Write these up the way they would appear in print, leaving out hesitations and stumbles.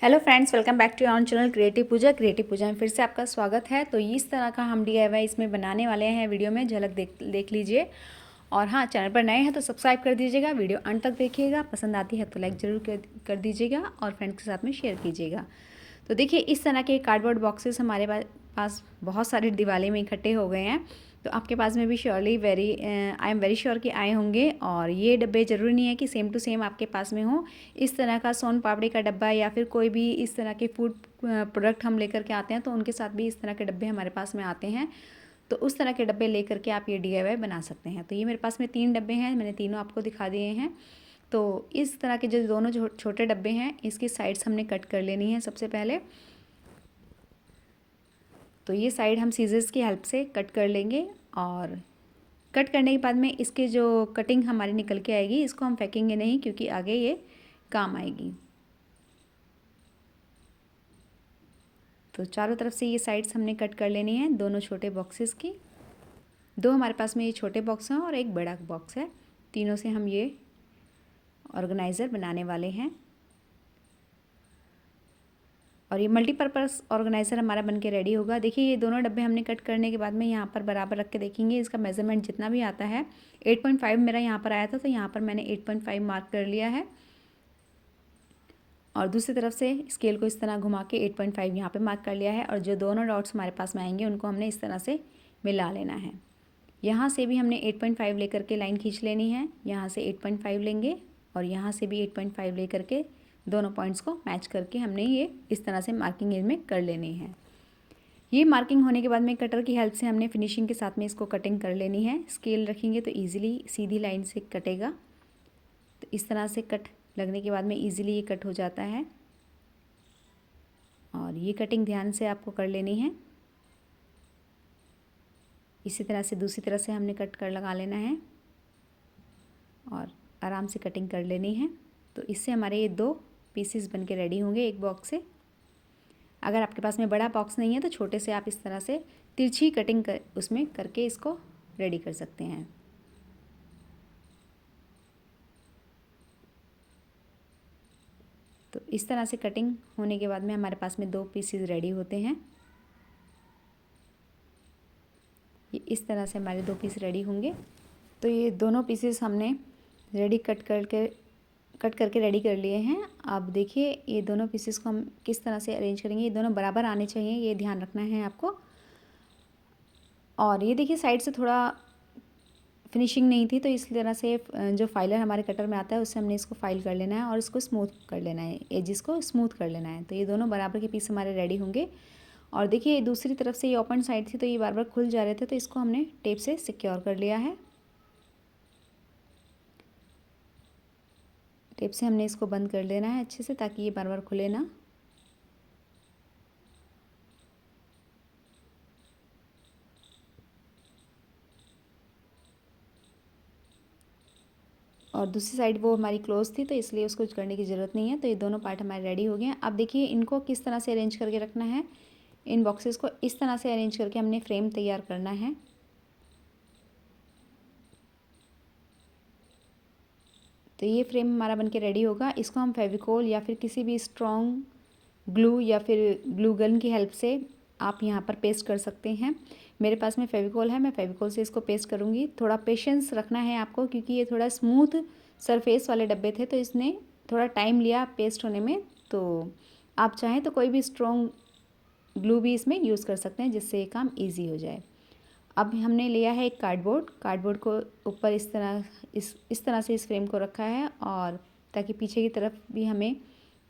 Hello friends, welcome back to on channel creative Pooja में फिर से आपका स्वागत है। तो इस तरह का हम DIY इसमें बनाने वाले हैं। वीडियो में झलक देख लीजिए। और हाँ, चैनल पर नए हैं तो सब्सक्राइब कर दीजिएगा। वीडियो अंत तक देखिएगा। पसंद आती है तो लाइक ज़रूर कर दीजिएगा और फ्रेंड्स के साथ में शेयर कीजिएगा। तो देखिए, इस तरह के कार्डबोर्ड बॉक्सेस हमारे पास बहुत सारे दिवाली में इकट्ठे हो गए हैं। तो आपके पास में भी surely I am very sure कि आए होंगे। और ये डब्बे ज़रूरी नहीं है कि सेम टू सेम आपके पास में हो। इस तरह का सोन पापड़ी का डब्बा या फिर कोई भी इस तरह के फूड प्रोडक्ट हम लेकर के आते हैं तो उनके साथ भी इस तरह के डब्बे हमारे पास में आते हैं। तो उस तरह के डब्बे लेकर के आप ये DIY बना सकते हैं। तो ये मेरे पास में 3 डब्बे हैं, मैंने तीनों आपको दिखा दिए हैं। तो इस तरह के जो दोनों छोटे डब्बे हैं, इसकी साइड्स हमने कट कर लेनी है सबसे पहले। तो ये साइड हम सीजर्स की हेल्प से कट कर लेंगे। और कट करने के बाद में इसके जो कटिंग हमारी निकल के आएगी, इसको हम फेंकेंगे नहीं क्योंकि आगे ये काम आएगी। तो चारों तरफ से ये साइड्स हमने कट कर लेनी है दोनों छोटे बॉक्सेस की। दो हमारे पास में ये छोटे बॉक्स हैं और एक बड़ा बॉक्स है। तीनों से हम ये ऑर्गेनाइज़र बनाने वाले हैं। और ये मल्टीपर्पज़ ऑर्गेनाइज़र हमारा बनके रेडी होगा। देखिए, ये दोनों डब्बे हमने कट करने के बाद में यहाँ पर बराबर रख के देखेंगे। इसका मेज़रमेंट जितना भी आता है 8.5 मेरा यहाँ पर आया था, तो यहाँ पर मैंने 8.5 मार्क कर लिया है। और दूसरी तरफ से स्केल को इस तरह घुमा के 8.5 यहाँ पे मार्क कर लिया है। और जो दोनों डॉट्स हमारे पास में आएंगे उनको हमने इस तरह से मिला लेना है। यहाँ से भी हमने 8.5 लेकर के लाइन खींच लेनी है। यहाँ से 8.5 लेंगे और यहाँ से भी 8.5 लेकर के दोनों पॉइंट्स को मैच करके हमने ये इस तरह से मार्किंग इसमें कर लेनी है। ये मार्किंग होने के बाद में कटर की हेल्प से हमने फिनिशिंग के साथ में इसको कटिंग कर लेनी है। स्केल रखेंगे तो ईजिली सीधी लाइन से कटेगा। तो इस तरह से कट लगने के बाद में ईजिली ये कट हो जाता है। और ये कटिंग ध्यान से आपको कर लेनी है। इसी तरह से दूसरी तरह से हमने कट कर लगा लेना है और आराम से कटिंग कर लेनी है। तो इससे हमारे ये 2 पीसेस बन के रेडी होंगे एक बॉक्स से। अगर आपके पास में बड़ा बॉक्स नहीं है तो छोटे से आप इस तरह से तिरछी कटिंग उसमें करके इसको रेडी कर सकते हैं। तो इस तरह से कटिंग होने के बाद में हमारे पास में 2 पीसेस रेडी होते हैं। ये इस तरह से हमारे 2 पीस रेडी होंगे। तो ये दोनों पीसेस हमने रेडी कट करके रेडी कर लिए हैं। अब देखिए, ये दोनों पीसेस को हम किस तरह से अरेंज करेंगे। ये दोनों बराबर आने चाहिए, ये ध्यान रखना है आपको। और ये देखिए, साइड से थोड़ा फिनिशिंग नहीं थी तो इस तरह से जो फाइलर हमारे कटर में आता है उससे हमने इसको फाइल कर लेना है और इसको स्मूथ कर लेना है, एजिस को स्मूथ कर लेना है। तो ये दोनों बराबर के पीस हमारे रेडी होंगे। और देखिए, दूसरी तरफ से ये ओपन साइड थी तो ये बार बार खुल जा रहे थे, तो इसको हमने टेप से सिक्योर कर लिया है। टेप से हमने इसको बंद कर लेना है अच्छे से ताकि ये बार बार खुले ना। और दूसरी साइड वो हमारी क्लोज थी तो इसलिए उसको करने की ज़रूरत नहीं है। तो ये दोनों पार्ट हमारे रेडी हो गए हैं। अब देखिए, इनको किस तरह से अरेंज करके रखना है। इन बॉक्सेस को इस तरह से अरेंज करके हमने फ्रेम तैयार करना है। तो ये फ्रेम हमारा बनके रेडी होगा। इसको हम फेविकोल या फिर किसी भी स्ट्रॉन्ग ग्लू या फिर ग्लू गन की हेल्प से आप यहाँ पर पेस्ट कर सकते हैं। मेरे पास में फेविकोल है, मैं फेविकोल से इसको पेस्ट करूँगी। थोड़ा पेशेंस रखना है आपको क्योंकि ये थोड़ा स्मूथ सरफेस वाले डब्बे थे तो इसने थोड़ा टाइम लिया पेस्ट होने में। तो आप चाहें तो कोई भी स्ट्रॉन्ग ग्लू भी इसमें यूज़ कर सकते हैं जिससे ये काम ईजी हो जाए। अब हमने लिया है एक कार्डबोर्ड को ऊपर इस तरह से इस फ्रेम को रखा है और ताकि पीछे की तरफ भी हमें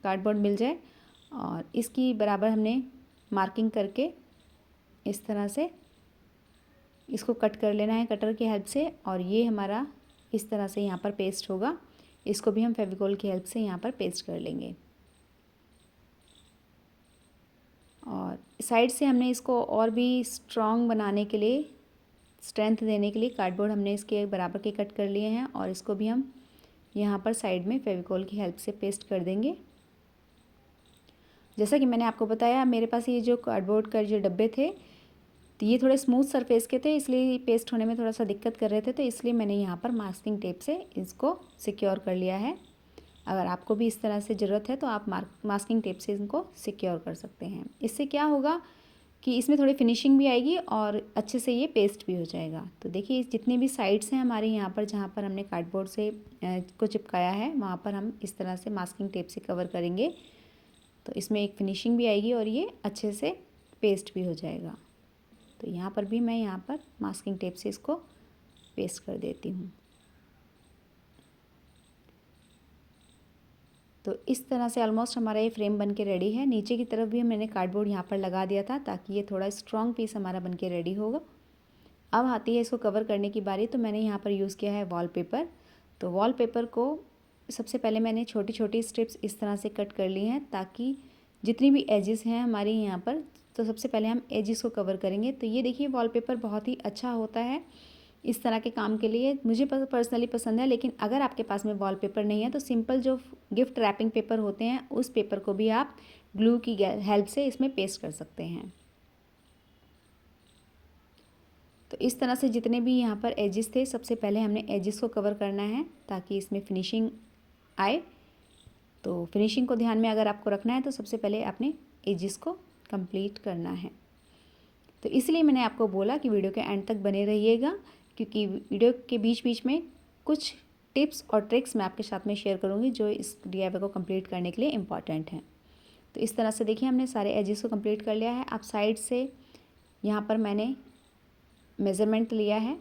कार्डबोर्ड मिल जाए। और इसकी बराबर हमने मार्किंग करके इस तरह से इसको कट कर लेना है कटर की हेल्प से। और ये हमारा इस तरह से यहाँ पर पेस्ट होगा। इसको भी हम फेविकोल की हेल्प से यहाँ पर पेस्ट कर लेंगे। और साइड से हमने इसको और भी स्ट्रॉन्ग बनाने के लिए, स्ट्रेंथ देने के लिए कार्डबोर्ड हमने इसके बराबर के कट कर लिए हैं और इसको भी हम यहाँ पर साइड में फेविकोल की हेल्प से पेस्ट कर देंगे। जैसा कि मैंने आपको बताया, मेरे पास ये जो कार्डबोर्ड का जो डब्बे थे तो ये थोड़े स्मूथ सरफेस के थे, इसलिए पेस्ट होने में थोड़ा सा दिक्कत कर रहे थे। तो इसलिए मैंने यहाँ पर मास्किंग टेप से इसको सिक्योर कर लिया है। अगर आपको भी इस तरह से ज़रूरत है तो आप मास्किंग टेप से इनको सिक्योर कर सकते हैं। इससे क्या होगा कि इसमें थोड़ी फिनिशिंग भी आएगी और अच्छे से ये पेस्ट भी हो जाएगा। तो देखिए जितने भी साइड्स हैं हमारे यहाँ पर, जहाँ पर हमने कार्डबोर्ड से को चिपकाया है, वहाँ पर हम इस तरह से मास्किंग टेप से कवर करेंगे तो इसमें एक फिनिशिंग भी आएगी और ये अच्छे से पेस्ट भी हो जाएगा। तो यहाँ पर भी मैं यहाँ पर मास्किंग टेप से इसको पेस्ट कर देती हूँ। तो इस तरह से ऑलमोस्ट हमारा ये फ्रेम बन के रेडी है। नीचे की तरफ भी मैंने कार्डबोर्ड यहाँ पर लगा दिया था ताकि ये थोड़ा स्ट्रॉन्ग पीस हमारा बन के रेडी होगा। अब आती है इसको कवर करने की बारी। तो मैंने यहाँ पर यूज़ किया है वॉलपेपर। तो वॉलपेपर को सबसे पहले मैंने छोटी छोटी स्ट्रिप्स इस तरह से कट कर ली हैं ताकि जितनी भी एजेस हैं हमारी यहाँ पर, तो सबसे पहले हम एजेस को कवर करेंगे। तो ये देखिए वॉलपेपर बहुत ही अच्छा होता है इस तरह के काम के लिए, मुझे पर्सनली पसंद है। लेकिन अगर आपके पास में वॉलपेपर नहीं है तो सिंपल जो गिफ्ट रैपिंग पेपर होते हैं उस पेपर को भी आप ग्लू की हेल्प से इसमें पेस्ट कर सकते हैं। तो इस तरह से जितने भी यहाँ पर एजेस थे सबसे पहले हमने एजेस को कवर करना है ताकि इसमें फिनिशिंग आए। तो फिनिशिंग को ध्यान में अगर आपको रखना है तो सबसे पहले आपने एजेस को कंप्लीट करना है। तो इसलिए मैंने आपको बोला कि वीडियो के एंड तक बने रहिएगा, क्योंकि वीडियो के बीच बीच में कुछ टिप्स और ट्रिक्स मैं आपके साथ में शेयर करूँगी जो इस DIY को कंप्लीट करने के लिए इम्पॉर्टेंट हैं। तो इस तरह से देखिए हमने सारे एजेस को कंप्लीट कर लिया है। अब साइड से यहाँ पर मैंने मेज़रमेंट लिया है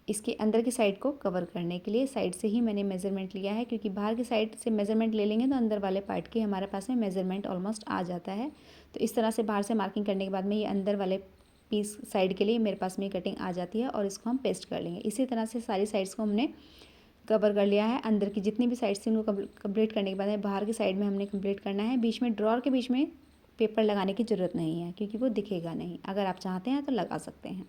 इसके अंदर की साइड को कवर करने के लिए। साइड से ही मैंने मेज़रमेंट लिया है क्योंकि बाहर की साइड से मेज़रमेंट ले लेंगे तो अंदर वाले पार्ट की हमारे पास में मेज़रमेंट ऑलमोस्ट आ जाता है। तो इस तरह से बाहर से मार्किंग करने के बाद में ये अंदर वाले पीस साइड के लिए मेरे पास में कटिंग आ जाती है और इसको हम पेस्ट कर लेंगे। इसी तरह से सारी साइड्स को हमने कवर कर लिया है। अंदर की जितनी भी साइड्स थी उनको कंप्लीट करने के बाद में बाहर की साइड में हमने कंप्लीट करना है। बीच में ड्रॉअर के बीच में पेपर लगाने की ज़रूरत नहीं है क्योंकि वो दिखेगा नहीं। अगर आप चाहते हैं तो लगा सकते हैं।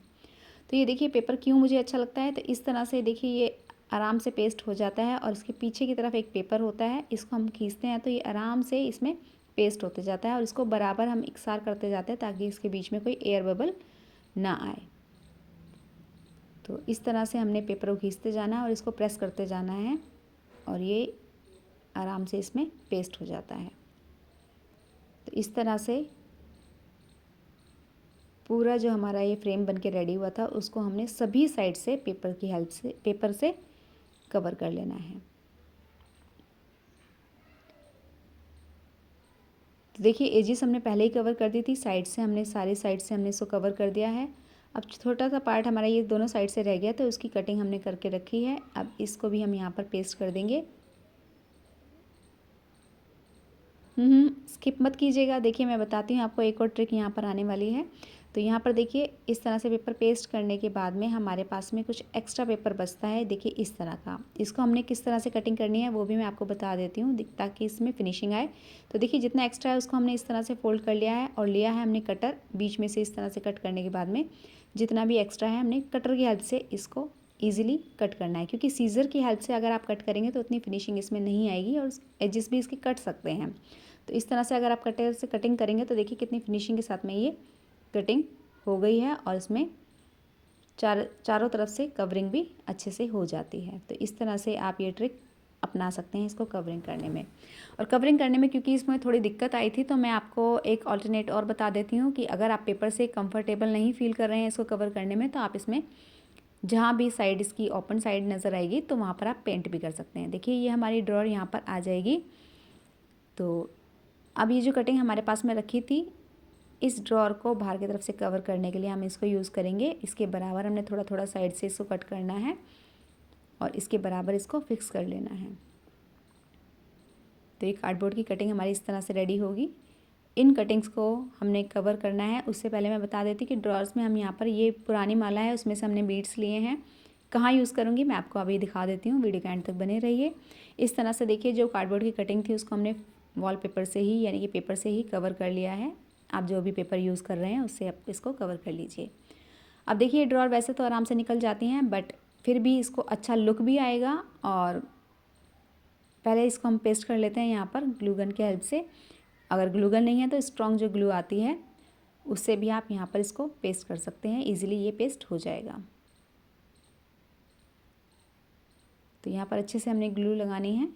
तो ये देखिए पेपर क्यों मुझे अच्छा लगता है, तो इस तरह से देखिए ये आराम से पेस्ट हो जाता है और इसके पीछे की तरफ एक पेपर होता है, इसको हम खींचते हैं तो ये आराम से इसमें पेस्ट होते जाता है और इसको बराबर हम इकसार करते जाते हैं ताकि इसके बीच में कोई एयर बबल ना आए। तो इस तरह से हमने पेपर को खींचते जाना है और इसको प्रेस करते जाना है और ये आराम से इसमें पेस्ट हो जाता है। तो इस तरह से पूरा जो हमारा ये फ्रेम बन के रेडी हुआ था उसको हमने सभी साइड से पेपर से कवर कर लेना है। तो देखिए एजेस हमने पहले ही कवर कर दी थी, साइड से हमने सारी साइड से हमने इसको कवर कर दिया है। अब छोटा सा पार्ट हमारा ये दोनों साइड से रह गया तो उसकी कटिंग हमने करके रखी है। अब इसको भी हम यहाँ पर पेस्ट कर देंगे। स्किप मत कीजिएगा। देखिए मैं बताती हूँ आपको एक और ट्रिक यहाँ पर आने वाली है। तो यहाँ पर देखिए इस तरह से पेपर पेस्ट करने के बाद में हमारे पास में कुछ एक्स्ट्रा पेपर बचता है, देखिए इस तरह का। इसको हमने किस तरह से कटिंग करनी है वो भी मैं आपको बता देती हूँ ताकि इसमें फिनिशिंग आए। तो देखिए जितना एक्स्ट्रा है उसको हमने इस तरह से फोल्ड कर लिया है और लिया है हमने कटर। बीच में से इस तरह से कट करने के बाद में जितना भी एक्स्ट्रा है हमने कटर की हेल्प से इसको ईजिली कट करना है, क्योंकि सीज़र की हेल्प से अगर आप कट करेंगे तो उतनी फिनिशिंग इसमें नहीं आएगी और एजेस भी इसके कट सकते हैं। तो इस तरह से अगर आप कटर से कटिंग करेंगे तो देखिए कितनी फिनिशिंग के साथ में ये कटिंग हो गई है और इसमें चारों तरफ से कवरिंग भी अच्छे से हो जाती है। तो इस तरह से आप ये ट्रिक अपना सकते हैं इसको कवरिंग करने में। और कवरिंग करने में क्योंकि इसमें थोड़ी दिक्कत आई थी तो मैं आपको एक ऑल्टरनेट और बता देती हूँ कि अगर आप पेपर से कंफर्टेबल नहीं फील कर रहे हैं इसको कवर करने में तो आप इसमें जहाँ भी साइड इसकी ओपन साइड नज़र आएगी तो वहाँ पर आप पेंट भी कर सकते हैं। देखिए ये हमारी ड्रॉअर यहाँ पर आ जाएगी। तो अब ये जो कटिंग हमारे पास में रखी थी इस ड्रॉअर को बाहर की तरफ से कवर करने के लिए हम इसको यूज़ करेंगे। इसके बराबर हमने थोड़ा थोड़ा साइड से इसको कट करना है और इसके बराबर इसको फिक्स कर लेना है। तो ये कार्डबोर्ड की कटिंग हमारी इस तरह से रेडी होगी। इन कटिंग्स को हमने कवर करना है। उससे पहले मैं बता देती कि ड्रॉअर्स में हम यहाँ पर ये पुरानी माला है उसमें से हमने बीड्स लिए हैं। कहाँ यूज़ करूँगी मैं आपको अभी दिखा देती हूँ, वीडियो के एंड तक बने रहिए। इस तरह से देखिए जो कार्डबोर्ड की कटिंग थी उसको हमने वॉलपेपर से ही यानी कि पेपर से ही कवर कर लिया है। आप जो भी पेपर यूज़ कर रहे हैं उससे आप इसको कवर कर लीजिए। अब देखिए ड्रॉअर वैसे तो आराम से निकल जाती हैं बट फिर भी इसको अच्छा लुक भी आएगा। और पहले इसको हम पेस्ट कर लेते हैं यहाँ पर ग्लू गन की हेल्प से। अगर ग्लू गन नहीं है तो स्ट्रॉन्ग जो ग्लू आती है उससे भी आप यहाँ पर इसको पेस्ट कर सकते हैं, ईजिली ये पेस्ट हो जाएगा। तो यहाँ पर अच्छे से हमने ग्लू लगानी है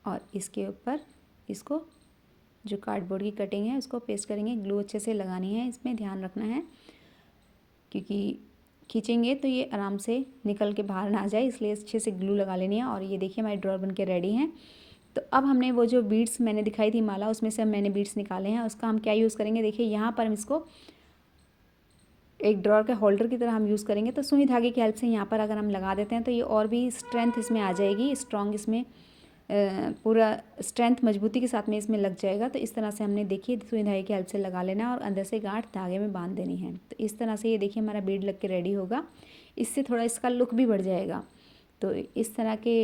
और इसके ऊपर इसको जो कार्डबोर्ड की कटिंग है उसको पेस्ट करेंगे। ग्लू अच्छे से लगानी है, इसमें ध्यान रखना है क्योंकि खींचेंगे तो ये आराम से निकल के बाहर ना आ जाए, इसलिए अच्छे से ग्लू लगा लेनी है। और ये देखिए हमारी ड्रॉअर बन के रेडी हैं। तो अब हमने वो जो बीड्स मैंने दिखाई थी माला, उसमें से मैंने बीड्स निकाले हैं। उसका हम क्या यूज़ करेंगे, देखिए यहाँ पर हम इसको एक ड्रॉअर के होल्डर की तरह हम यूज़ करेंगे। तो सुई धागे की हेल्प से यहाँ पर अगर हम लगा देते हैं तो ये और भी स्ट्रेंथ इसमें आ जाएगी, स्ट्रॉन्ग इसमें पूरा स्ट्रेंथ मजबूती के साथ में इसमें लग जाएगा। तो इस तरह से हमने देखिए सुई धागे की हेल्प से लगा लेना है और अंदर से गांठ धागे में बांध देनी है। तो इस तरह से ये देखिए हमारा बीड लग के रेडी होगा। इससे थोड़ा इसका लुक भी बढ़ जाएगा। तो इस तरह के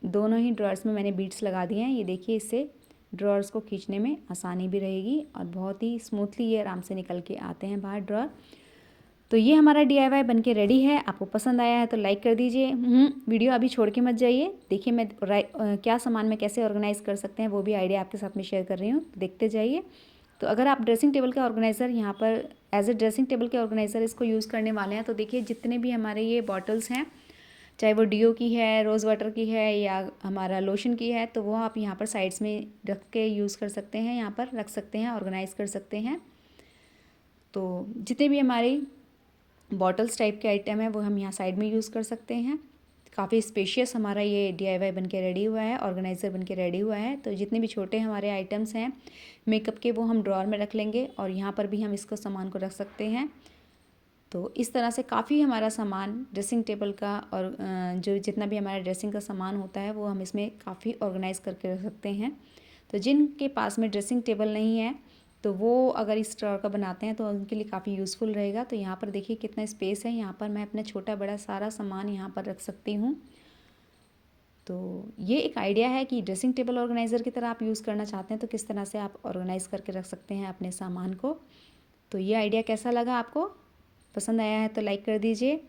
दोनों ही ड्रॉर्स में मैंने बीड्स लगा दिए हैं। ये देखिए इससे ड्रॉर्स को खींचने में आसानी भी रहेगी और बहुत ही स्मूथली ये आराम से निकल के आते हैं बाहर ड्रॉर। तो ये हमारा DIY बन के रेडी है। आपको पसंद आया है तो लाइक कर दीजिए। वीडियो अभी छोड़ के मत जाइए। देखिए मैं क्या सामान में कैसे ऑर्गेनाइज़ कर सकते हैं वो भी आइडिया आपके साथ में शेयर कर रही हूँ, देखते जाइए। तो अगर आप ड्रेसिंग टेबल का ऑर्गेनाइज़र यहाँ पर एज ए ड्रेसिंग टेबल के ऑर्गेनाइज़र इसको यूज़ करने वाले हैं तो देखिए जितने भी हमारे ये बॉटल्स हैं, चाहे वो डीओ की है, रोज़ वाटर की है या हमारा लोशन की है, तो वो आप यहाँ पर साइड्स में रख के यूज़ कर सकते हैं, यहाँ पर रख सकते हैं, ऑर्गेनाइज़ कर सकते हैं। तो जितने भी हमारी बॉटल्स टाइप के आइटम है वो हम यहाँ साइड में यूज़ कर सकते हैं। काफ़ी स्पेशियस हमारा ये DIY बन के रेडी हुआ है, ऑर्गेनाइज़र बन के रेडी हुआ है। तो जितने भी छोटे हमारे आइटम्स हैं मेकअप के वो हम ड्रॉअर में रख लेंगे और यहाँ पर भी हम इसको सामान को रख सकते हैं। तो इस तरह से काफ़ी हमारा सामान ड्रेसिंग टेबल का और जो जितना भी हमारा ड्रेसिंग का सामान होता है वो हम इसमें काफ़ी ऑर्गेनाइज़ करके रख सकते हैं। तो जिनके पास में ड्रेसिंग टेबल नहीं है तो वो अगर इस ड्रॉअर का बनाते हैं तो उनके लिए काफ़ी यूज़फुल रहेगा। तो यहाँ पर देखिए कितना स्पेस है, यहाँ पर मैं अपना छोटा बड़ा सारा सामान यहाँ पर रख सकती हूँ। तो ये एक आइडिया है कि ड्रेसिंग टेबल ऑर्गेनाइज़र की तरह आप यूज़ करना चाहते हैं तो किस तरह से आप ऑर्गेनाइज़ करके रख सकते हैं अपने सामान को। तो ये आइडिया कैसा लगा आपको, पसंद आया है तो लाइक कर दीजिए।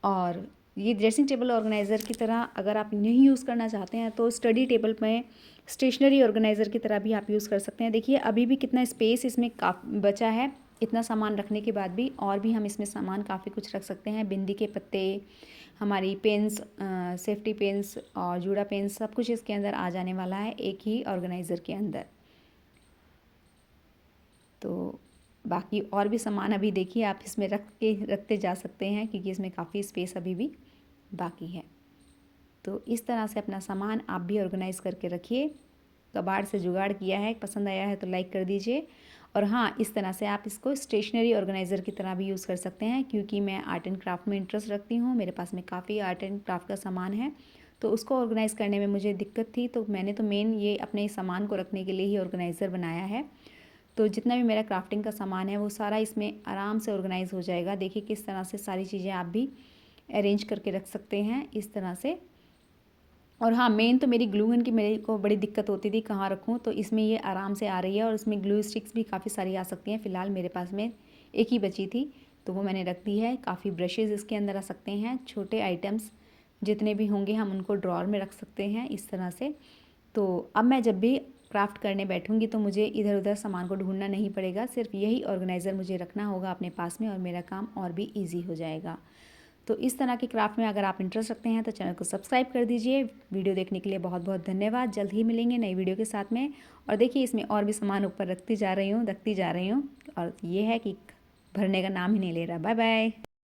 और ये ड्रेसिंग टेबल ऑर्गेनाइज़र की तरह अगर आप नहीं यूज़ करना चाहते हैं तो स्टडी टेबल में स्टेशनरी ऑर्गेनाइज़र की तरह भी आप यूज़ कर सकते हैं। देखिए अभी भी कितना स्पेस इसमें बचा है, इतना सामान रखने के बाद भी और भी हम इसमें सामान काफ़ी कुछ रख सकते हैं। बिंदी के पत्ते, हमारी पेन्स, सेफ्टी पेन्स और जूड़ा पेन्स, सब कुछ इसके अंदर आ जाने वाला है एक ही ऑर्गेनाइज़र के अंदर। तो बाकी और भी सामान अभी देखिए आप इसमें रखते जा सकते हैं क्योंकि इसमें काफ़ी स्पेस अभी भी बाकी है। तो इस तरह से अपना सामान आप भी ऑर्गेनाइज़ करके रखिए। कबाड़ से जुगाड़ किया है, पसंद आया है तो लाइक कर दीजिए। और हाँ, इस तरह से आप इसको स्टेशनरी ऑर्गेनाइज़र की तरह भी यूज़ कर सकते हैं क्योंकि मैं आर्ट एंड क्राफ्ट में इंटरेस्ट रखती हूँ। मेरे पास में काफ़ी आर्ट एंड क्राफ्ट का सामान है तो उसको ऑर्गेनाइज़ करने में मुझे दिक्कत थी, तो मैंने तो मेन ये अपने सामान को रखने के लिए ही ऑर्गेनाइज़र बनाया है। तो जितना भी मेरा क्राफ्टिंग का सामान है वो सारा इसमें आराम से ऑर्गेनाइज़ हो जाएगा। देखिए किस तरह से सारी चीज़ें आप भी अरेंज करके रख सकते हैं इस तरह से। और हाँ, मेन तो मेरी ग्लू गन की मेरे को बड़ी दिक्कत होती थी कहाँ रखूँ, तो इसमें ये आराम से आ रही है और इसमें ग्लू स्टिक्स भी काफ़ी सारी आ सकती हैं। फ़िलहाल मेरे पास में एक ही बची थी तो वो मैंने रख दी है। काफ़ी ब्रशेज़ इसके अंदर आ सकते हैं, छोटे आइटम्स जितने भी होंगे हम उनको ड्रॉअर में रख सकते हैं इस तरह से। तो अब मैं जब भी क्राफ्ट करने बैठूंगी तो मुझे इधर उधर सामान को ढूंढना नहीं पड़ेगा, सिर्फ यही ऑर्गेनाइज़र मुझे रखना होगा अपने पास में और मेरा काम और भी ईजी हो जाएगा। तो इस तरह के क्राफ्ट में अगर आप इंटरेस्ट रखते हैं तो चैनल को सब्सक्राइब कर दीजिए। वीडियो देखने के लिए बहुत बहुत धन्यवाद। जल्द ही मिलेंगे नई वीडियो के साथ में। और देखिए इसमें और भी सामान ऊपर रखती जा रही हूँ और ये है कि भरने का नाम ही नहीं ले रहा। Bye bye.